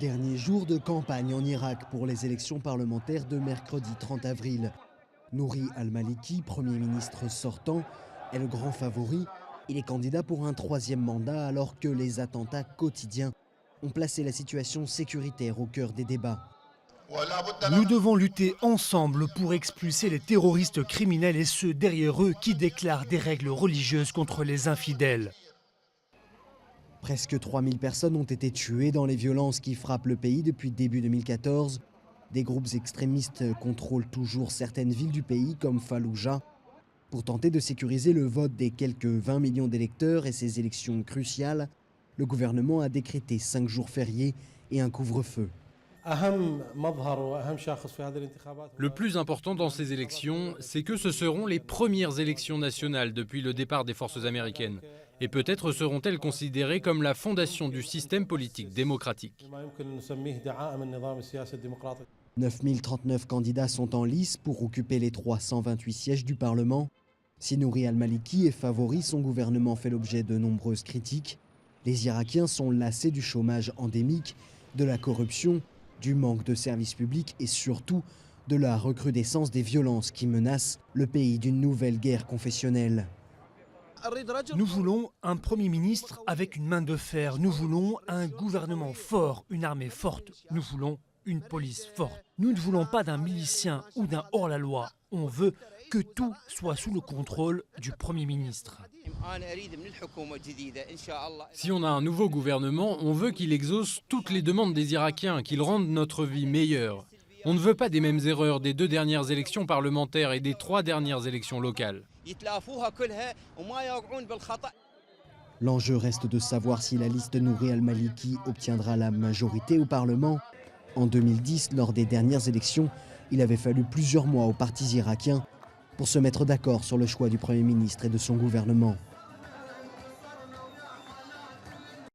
Dernier jour de campagne en Irak pour les élections parlementaires de mercredi 30 avril. Nouri al-Maliki, Premier ministre sortant, est le grand favori. Il est candidat pour un troisième mandat alors que les attentats quotidiens ont placé la situation sécuritaire au cœur des débats. Nous devons lutter ensemble pour expulser les terroristes criminels et ceux derrière eux qui déclarent des règles religieuses contre les infidèles. Presque 3000 personnes ont été tuées dans les violences qui frappent le pays depuis début 2014. Des groupes extrémistes contrôlent toujours certaines villes du pays comme Fallujah. Pour tenter de sécuriser le vote des quelques 20 millions d'électeurs et ces élections cruciales, le gouvernement a décrété 5 jours fériés et un couvre-feu. Le plus important dans ces élections, c'est que ce seront les premières élections nationales depuis le départ des forces américaines. Et peut-être seront-elles considérées comme la fondation du système politique démocratique. 9039 candidats sont en lice pour occuper les 328 sièges du Parlement. Si Nouri al-Maliki est favori, son gouvernement fait l'objet de nombreuses critiques. Les Irakiens sont lassés du chômage endémique, de la corruption, du manque de services publics et surtout de la recrudescence des violences qui menacent le pays d'une nouvelle guerre confessionnelle. Nous voulons un Premier ministre avec une main de fer. Nous voulons un gouvernement fort, une armée forte. Nous voulons une police forte. Nous ne voulons pas d'un milicien ou d'un hors-la-loi. On veut que tout soit sous le contrôle du Premier ministre. Si on a un nouveau gouvernement, on veut qu'il exauce toutes les demandes des Irakiens, qu'il rende notre vie meilleure. On ne veut pas des mêmes erreurs des 2 dernières élections parlementaires et des 3 dernières élections locales. L'enjeu reste de savoir si la liste de Nouri al-Maliki obtiendra la majorité au Parlement. En 2010, lors des dernières élections, il avait fallu plusieurs mois aux partis irakiens pour se mettre d'accord sur le choix du Premier ministre et de son gouvernement.